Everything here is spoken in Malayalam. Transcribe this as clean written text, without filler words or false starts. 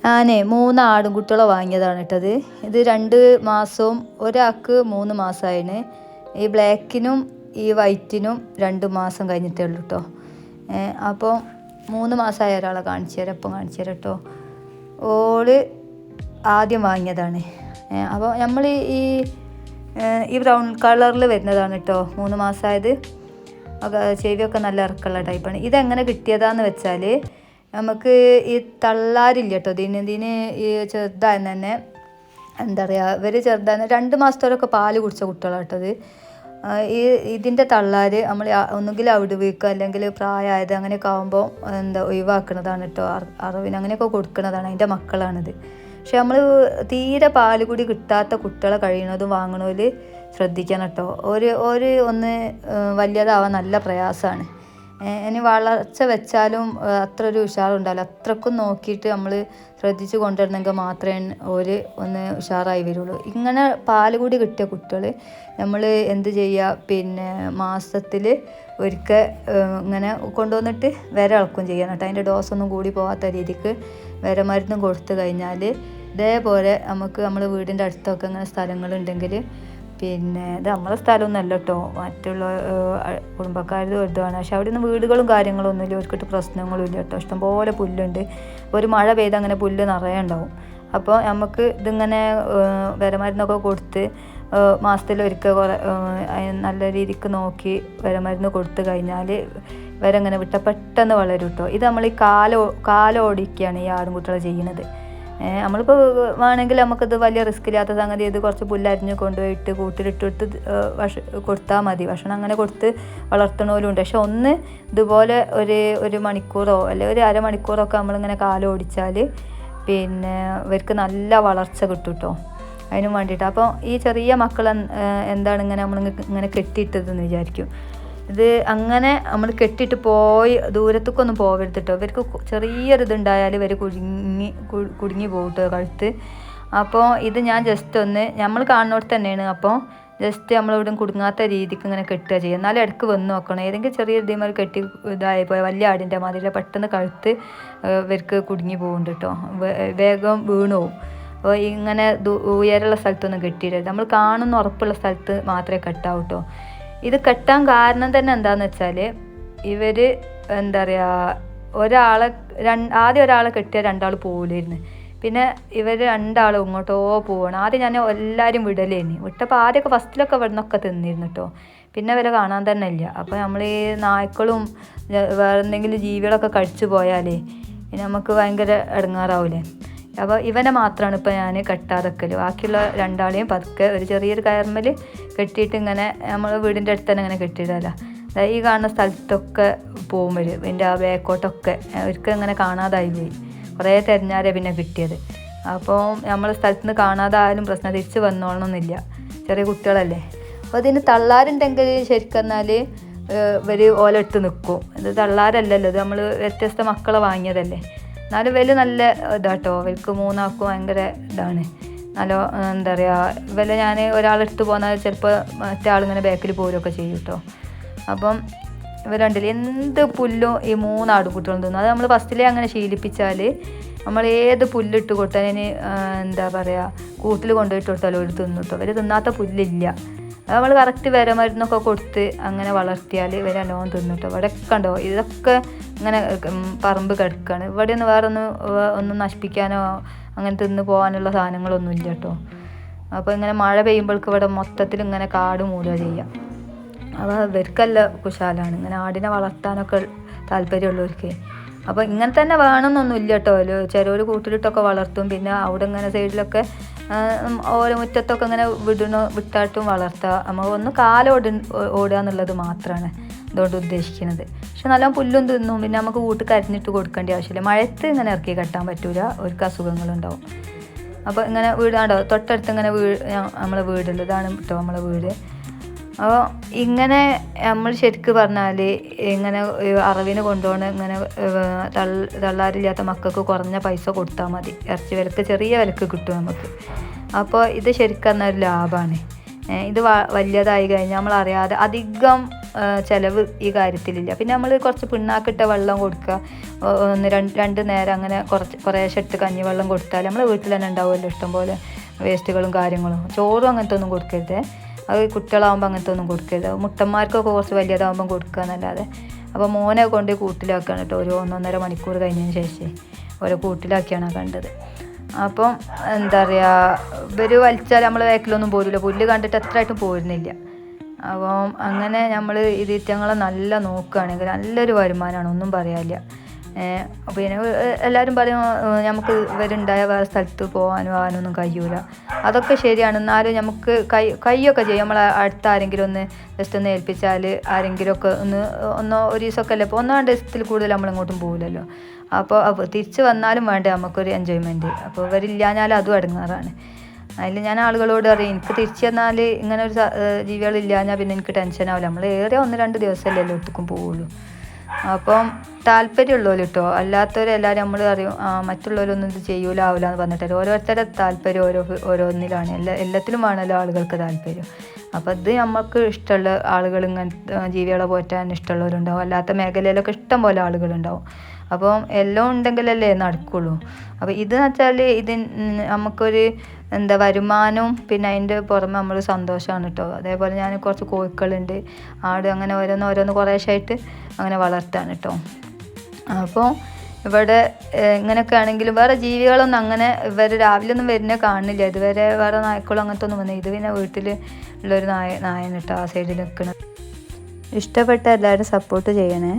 ഞാനേ 3 ആടും കുട്ടികളെ വാങ്ങിയതാണ് കേട്ടത്. ഇത് 2 മാസവും ഒരാൾക്ക് 3 മാസമായിന്. ഈ ബ്ലാക്കിനും ഈ വൈറ്റിനും 2 മാസം കഴിഞ്ഞിട്ടേ ഉള്ളൂ കേട്ടോ. അപ്പോൾ 3 മാസമായ ഒരാളെ കാണിച്ചു തരാം, അപ്പം കാണിച്ചു തരാം കേട്ടോ. ഓള് ആദ്യം വാങ്ങിയതാണ്. അപ്പോൾ നമ്മൾ ഈ ബ്രൗൺ കളറിൽ വരുന്നതാണ് കേട്ടോ 3 മാസമായത്. ചെവിയൊക്കെ നല്ല ഇറക്കമുള്ള ടൈപ്പാണ്. ഇതെങ്ങനെ കിട്ടിയതാന്ന് വെച്ചാൽ നമുക്ക് ഈ തള്ളാരില്ല കേട്ടോ. ഇതിന് ഈ ചെറുതായെന്ന് തന്നെ എന്താ പറയുക, ഇവർ ചെറുതായെന്ന് 2 മാസത്തോടൊക്കെ പാല് കുടിച്ച കുട്ടികളാണ് കേട്ടത്. ഇതിൻ്റെ തള്ളാർ നമ്മൾ ഒന്നുകിൽ അവിടെ വീക്കുക അല്ലെങ്കിൽ പ്രായമായത് അങ്ങനെയൊക്കെ ആകുമ്പോൾ ഒഴിവാക്കുന്നതാണ് കേട്ടോ. അറിവിന് അങ്ങനെയൊക്കെ കൊടുക്കുന്നതാണ്, അതിൻ്റെ മക്കളാണിത്. പക്ഷെ നമ്മൾ തീരെ പാല് കൂടി കിട്ടാത്ത കുട്ടികളെ കഴിയുന്നതും വാങ്ങണതിൽ ശ്രദ്ധിക്കണം കേട്ടോ. ഒന്ന് വലിയതാവാൻ നല്ല പ്രയാസമാണ്. ഇനി വളർച്ച വെച്ചാലും അത്ര ഒരു ഉഷാറുണ്ടാവില്ല. അത്രക്കും നോക്കിയിട്ട് നമ്മൾ ശ്രദ്ധിച്ച് കൊണ്ടുവരണമെങ്കിൽ മാത്രമേ ഒന്ന് ഉഷാറായി വരുള്ളൂ. ഇങ്ങനെ പാല് കൂടി കിട്ടിയ കുട്ടികൾ നമ്മൾ എന്ത് ചെയ്യുക, പിന്നെ മാസത്തിൽ ഒരിക്കൽ ഇങ്ങനെ കൊണ്ടുവന്നിട്ട് ഇളക്കും ചെയ്യണം കേട്ടോ. അതിൻ്റെ ഡോസൊന്നും കൂടി പോകാത്ത രീതിക്ക് മരുന്നും കൊടുത്തു കഴിഞ്ഞാൽ ഇതേപോലെ നമ്മൾ വീടിൻ്റെ അടുത്തൊക്കെ ഇങ്ങനെ സ്ഥലങ്ങളുണ്ടെങ്കിൽ, പിന്നെ ഇത് നമ്മളെ സ്ഥലമൊന്നുമല്ല കേട്ടോ, മറ്റുള്ള കുടുംബക്കാരുടെ ഇതാണ്. പക്ഷെ അവിടെ നിന്ന് വീടുകളും കാര്യങ്ങളും ഒന്നുമില്ല, അവർക്കിട്ട് പ്രശ്നങ്ങളും ഇല്ല കേട്ടോ. ഇഷ്ടംപോലെ പുല്ലുണ്ട്. ഒരു മഴ പെയ്ത് അങ്ങനെ പുല്ല് നിറയെ ഉണ്ടാവും. അപ്പോൾ നമുക്ക് ഇതിങ്ങനെ വിരമരുന്നൊക്കെ കൊടുത്ത് മാസത്തിലൊരിക്കൽ നല്ല രീതിക്ക് നോക്കി വിരമരുന്ന് കൊടുത്തു കഴിഞ്ഞാൽ ഇവരങ്ങനെ വിട്ടാൽ പെട്ടെന്ന് വളരും കേട്ടോ. ഇത് നമ്മൾ ഈ കാലോടിക്കുകയാണ് ഈ ആടുംകുട്ടികളെ ചെയ്യുന്നത്. നമ്മളിപ്പോൾ വേണമെങ്കിൽ നമുക്കിത് വലിയ റിസ്ക് ഇല്ലാത്ത സംഗതി, ഇത് കുറച്ച് പുല്ലരിഞ്ഞ് കൊണ്ടുപോയിട്ട് കൂട്ടിലിട്ടിട്ട് കൊടുത്താൽ മതി. ഭക്ഷണം അങ്ങനെ കൊടുത്ത് വളർത്തണവരും ഉണ്ട്. പക്ഷെ ഒന്ന് ഇതുപോലെ ഒരു മണിക്കൂറോ അല്ലെങ്കിൽ ഒരു അരമണിക്കൂറൊക്കെ നമ്മളിങ്ങനെ കാലോടിച്ചാൽ പിന്നെ ഇവർക്ക് നല്ല വളർച്ച കിട്ടും കേട്ടോ. അതിനും വേണ്ടിയിട്ട്. അപ്പോൾ ഈ ചെറിയ മക്കൾ എന്താണ് ഇങ്ങനെ കെട്ടിയിട്ടതെന്ന് വിചാരിക്കും. ഇത് അങ്ങനെ നമ്മൾ കെട്ടിയിട്ട് പോയി ദൂരത്തേക്കൊന്നും പോകരുത് കേട്ടോ. ഇവർക്ക് ചെറിയൊരിതുണ്ടായാൽ ഇവർ കുടുങ്ങി പോകട്ടോ കഴുത്ത്. അപ്പോൾ ഇത് ഞാൻ ജസ്റ്റ് നമ്മൾ കാണുന്നിടത്ത് തന്നെയാണ്. അപ്പോൾ ജസ്റ്റ് നമ്മളിവിടെ കുടുങ്ങാത്ത രീതിക്ക് ഇങ്ങനെ കെട്ടുക ചെയ്യുക. എന്നാലും ഇടയ്ക്ക് വന്ന് നോക്കണം. ഏതെങ്കിലും ചെറിയ ഇതിന്മേൽ കെട്ടി ഇതായിപ്പോയി വലിയ ആടിൻ്റെ മാതിരി പെട്ടെന്ന് കഴുത്ത് ഇവർക്ക് കുടുങ്ങി പോകുന്നുണ്ട് കേട്ടോ. വേഗം വീണു പോകും. അപ്പോൾ ഇങ്ങനെ ഉയരമുള്ള സ്ഥലത്തൊന്നും കെട്ടിയിടരുത്. നമ്മൾ കാണുന്ന ഉറപ്പുള്ള സ്ഥലത്ത് മാത്രമേ കെട്ടാവൂ കേട്ടോ. ഇത് കെട്ടാൻ കാരണം തന്നെ എന്താണെന്ന് വെച്ചാൽ ഇവർ എന്താ പറയുക, ആദ്യം ഒരാളെ കെട്ടിയാൽ 2 ആൾ പോകില്ലായിരുന്നു. പിന്നെ ഇവർ 2 ആളും ഇങ്ങോട്ടോ പോകണം. ആദ്യം ഞാൻ എല്ലാവരും വിട്ടപ്പോൾ ആദ്യമൊക്കെ ഫസ്റ്റിലൊക്കെ ഇവിടെ നിന്നൊക്കെ തിന്നിരുന്നു കേട്ടോ. പിന്നെ ഇവരെ കാണാൻ തന്നെ ഇല്ല. അപ്പോൾ നമ്മൾ ഈ നായ്ക്കളും വേറെ എന്തെങ്കിലും ജീവികളൊക്കെ കഴിച്ചു പോയാലേ പിന്നെ നമുക്ക് ഭയങ്കര ഇടങ്ങാറാവില്ലേ. അപ്പോൾ ഇവനെ മാത്രമാണ് ഇപ്പോൾ ഞാൻ കെട്ടാതെ വെക്കൽ. ബാക്കിയുള്ള 2 ആളെയും പതുക്കെ ഒരു ചെറിയൊരു കയർമൽ കെട്ടിയിട്ട് ഇങ്ങനെ നമ്മൾ വീടിൻ്റെ അടുത്ത് തന്നെ ഇങ്ങനെ കെട്ടിയിടല്ല. ഈ കാണുന്ന സ്ഥലത്തൊക്കെ പോകുമ്പോൾ ഇതിൻ്റെ ആ ബാക്കോട്ടൊക്കെ ഒരിക്കൽ ഇങ്ങനെ കാണാതായി പോയി. കുറേ തിരഞ്ഞാലേ പിന്നെ കിട്ടിയത്. അപ്പോൾ നമ്മൾ സ്ഥലത്ത് നിന്ന് കാണാതായാലും പ്രശ്നം, തിരിച്ച് വന്നോളണമെന്നില്ല, ചെറിയ കുട്ടികളല്ലേ. അപ്പോൾ ഇതിന് തള്ളാരുണ്ടെങ്കിൽ ശരിക്കും പറഞ്ഞാൽ ഇവർ ഓലെടുത്ത് നിൽക്കും. ഇത് തള്ളാരല്ലല്ലോ, ഇത് നമ്മൾ വ്യത്യസ്ത മക്കളെ വാങ്ങിയതല്ലേ. എന്നാലും ഇവർ നല്ല ഇതാട്ടോ. ഇവർക്ക് 3 ആൾക്കും ഭയങ്കര ഇതാണ്. നല്ല എന്താ പറയുക, ഇവരെ ഞാൻ ഒരാളെടുത്ത് പോന്നാൽ ചിലപ്പോൾ മറ്റേ ആളിങ്ങനെ ബാക്കിൽ പോരുകയൊക്കെ ചെയ്യും കേട്ടോ. അപ്പം ഇവരുണ്ടല്ലോ എന്ത് പുല്ലും ഈ 3 ആടുകുട്ടികളും തിന്നും. അത് നമ്മൾ ഫസ്റ്റിലേ അങ്ങനെ ശീലിപ്പിച്ചാൽ നമ്മൾ ഏത് പുല്ലിട്ട് കൊടുത്താൽ എന്താ പറയുക, കൂട്ടിൽ കൊണ്ടുപോയിട്ട് കൊടുത്താലും ഒരു തിന്നു കേട്ടോ. ഇവർ തിന്നാത്ത പുല്ലില്ല. അത് നമ്മൾ കറക്റ്റ് വിരമരുന്നൊക്കെ കൊടുത്ത് അങ്ങനെ വളർത്തിയാൽ ഇവരെ നല്ലോണം തിന്നു കേട്ടോ. ഇവിടെ കണ്ടോ, ഇതൊക്കെ ഇങ്ങനെ പറമ്പ് കിടക്കുകയാണ്. ഇവിടെ ഒന്നും നശിപ്പിക്കാനോ അങ്ങനെ തിന്ന് പോകാനുള്ള സാധനങ്ങളൊന്നും ഇല്ല കേട്ടോ. അപ്പോൾ ഇങ്ങനെ മഴ പെയ്യുമ്പോഴേക്ക് ഇവിടെ മൊത്തത്തിൽ ഇങ്ങനെ കാട് മൂടുക ചെയ്യുക. അപ്പോൾ ഇവർക്കല്ല കുശാലാണ് ഇങ്ങനെ ആടിനെ വളർത്താനൊക്കെ താല്പര്യമുള്ളവർക്ക്. അപ്പോൾ ഇങ്ങനെ തന്നെ വേണമെന്നൊന്നും ഇല്ല കേട്ടോ. ചിലവർ കൂട്ടിലിട്ടൊക്കെ വളർത്തും. പിന്നെ അവിടെ ഇങ്ങനെ സൈഡിലൊക്കെ ഓരോ മുറ്റത്തൊക്കെ ഇങ്ങനെ വിട്ടാട്ടും വളർത്തുക. നമ്മൾ ഒന്ന് ഓടുക എന്നുള്ളത് മാത്രമാണ് അതുകൊണ്ട് ഉദ്ദേശിക്കുന്നത്. പക്ഷെ നല്ല പുല്ലും തിന്നും. പിന്നെ നമുക്ക് വീട്ടിൽ കരിഞ്ഞിട്ട് കൊടുക്കേണ്ട ആവശ്യമില്ല. മഴയത്ത് ഇങ്ങനെ ഇറക്കി കെട്ടാൻ പറ്റൂല, അവർക്ക് അസുഖങ്ങളുണ്ടാവും. അപ്പോൾ ഇങ്ങനെ വീടാണ്ടോ തൊട്ടടുത്ത് ഇങ്ങനെ നമ്മളെ വീടുണ്ട്. ഇതാണ് കേട്ടോ നമ്മളെ വീട്. അപ്പോൾ ഇങ്ങനെ നമ്മൾ ശരിക്ക് പറഞ്ഞാൽ ഇങ്ങനെ അറിവിന് കൊണ്ടുപോകണ ഇങ്ങനെ തള്ളാരില്ലാത്ത മക്കൾക്ക് കുറഞ്ഞ പൈസ കൊടുത്താൽ മതി. ഇറച്ചി വിലക്ക് ചെറിയ വിലക്ക് കിട്ടും നമുക്ക്. അപ്പോൾ ഇത് ശരിക്കും പറഞ്ഞാൽ ഒരു ലാഭമാണ്. ഇത് വലിയതായി കഴിഞ്ഞാൽ നമ്മളറിയാതെ അധികം ചിലവ് ഈ കാര്യത്തിലില്ല. പിന്നെ നമ്മൾ കുറച്ച് പിണ്ണാക്കിട്ട വെള്ളം കൊടുക്കുക, ഒന്ന് രണ്ട് നേരം അങ്ങനെ കുറേശ്ശെ ഇട്ട് കഞ്ഞിവെള്ളം കൊടുത്താൽ നമ്മളെ വീട്ടിൽ തന്നെ ഉണ്ടാവുമല്ലോ ഇഷ്ടംപോലെ വേസ്റ്റുകളും കാര്യങ്ങളും. ചോറും അങ്ങനത്തെ ഒന്നും കൊടുക്കരുത്, അത് കുട്ടികളാകുമ്പോൾ അങ്ങനത്തെ ഒന്നും കൊടുക്കരുത്. മുട്ടന്മാർക്കൊക്കെ കുറച്ച് വലിയതാകുമ്പം കൊടുക്കുക എന്നല്ലാതെ. അപ്പോൾ മോനെ കൊണ്ട് കൂട്ടിലാക്കുകയാണ് കേട്ടോ, ഒരു 1-1.5 മണിക്കൂർ കഴിഞ്ഞതിന് ശേഷം ഓരോ കൂട്ടിലാക്കിയാണ് കണ്ടത്. അപ്പം എന്താ പറയുക, ഇവർ വലിച്ചാൽ നമ്മൾ വേക്കിലൊന്നും പോരില്ല, പുല്ല് കണ്ടിട്ട് എത്രയായിട്ടും പോരുന്നില്ല. അപ്പം അങ്ങനെ നമ്മൾ ഇതിറ്റങ്ങളെ നല്ല നോക്കുകയാണെങ്കിൽ നല്ലൊരു വരുമാനമാണ്, ഒന്നും പറയാനില്ല. പിന്നെ എല്ലാവരും പറയും നമുക്ക് ഇവരുണ്ടായ വേറെ സ്ഥലത്ത് പോകാനും കഴിയൂല. അതൊക്കെ ശരിയാണ്, എന്നാലും നമുക്ക് കൈയൊക്കെ ചെയ്യും. നമ്മൾ അടുത്ത ആരെങ്കിലും ഒന്ന് ജസ്റ്റ് ഒന്ന് ഏൽപ്പിച്ചാൽ ആരെങ്കിലുമൊക്കെ ഒന്നോ ഒരു ദിവസമൊക്കെ അല്ലേ, ഇപ്പോൾ 1 ദിവസത്തിൽ കൂടുതൽ നമ്മളിങ്ങോട്ടും പോകില്ലല്ലോ. അപ്പോൾ തിരിച്ച് വന്നാലും വേണ്ടേ നമുക്കൊരു എൻജോയ്മെൻറ്റ്. അപ്പോൾ ഇവരില്ലാഞ്ഞാൽ അതും ഇടങ്ങാറാണ്. അതിൽ ഞാൻ ആളുകളോട് പറയും, എനിക്ക് തിരിച്ച് വന്നാൽ ഇങ്ങനെ ഒരു ജീവികളില്ലാഞ്ഞാൽ പിന്നെ എനിക്ക് ടെൻഷനാവില്ല. നമ്മൾ ഏറെ 1-2 ദിവസമല്ലേ എല്ലായിടത്തേക്കും പോവുള്ളൂ. അപ്പം താല്പര്യമുള്ളവർ കേട്ടോ, അല്ലാത്തവരെല്ലാവരും നമ്മൾ അറിയും മറ്റുള്ളവരൊന്നും ഇത് ചെയ്യൂലാവില്ല എന്ന് പറഞ്ഞിട്ട്. ഓരോരുത്തരുടെ താല്പര്യം ഓരോന്നിലാണ്, എല്ലാത്തിലും വേണമല്ലോ ആളുകൾക്ക് താല്പര്യം. അപ്പോൾ ഇത് നമുക്ക് ഇഷ്ടമുള്ള ആളുകൾ, ഇങ്ങനത്തെ ജീവികളെ പോറ്റാൻ ഇഷ്ടമുള്ളവരുണ്ടാവും, അല്ലാത്ത മേഖലയിലൊക്കെ ഇഷ്ടം പോലെ ആളുകളുണ്ടാവും. അപ്പം എല്ലാം ഉണ്ടെങ്കിലല്ലേ നടക്കുള്ളൂ. അപ്പോൾ ഇതെന്ന് വെച്ചാൽ നമുക്കൊരു വരുമാനവും പിന്നെ അതിൻ്റെ പുറമെ നമ്മൾ സന്തോഷമാണ് കേട്ടോ. അതേപോലെ ഞാൻ കുറച്ച് കോഴിക്കളുണ്ട്, ആട്, അങ്ങനെ ഓരോന്ന് കുറേശ്ശായിട്ട് അങ്ങനെ വളർത്താണ് കേട്ടോ. അപ്പോൾ ഇവിടെ ഇങ്ങനെയൊക്കെ ആണെങ്കിലും വേറെ ജീവികളൊന്നും അങ്ങനെ രാവിലെ ഒന്നും വരുന്നത് കാണുന്നില്ല ഇതുവരെ. വേറെ നായ്ക്കളും അങ്ങനത്തെ ഒന്നും വന്നില്ല. ഇത് പിന്നെ വീട്ടിൽ ഉള്ളൊരു നായന് കേട്ടോ ആ സൈഡിൽ നിൽക്കുന്നത്. ഇഷ്ടപ്പെട്ട എല്ലാവരും സപ്പോർട്ട് ചെയ്യണേ.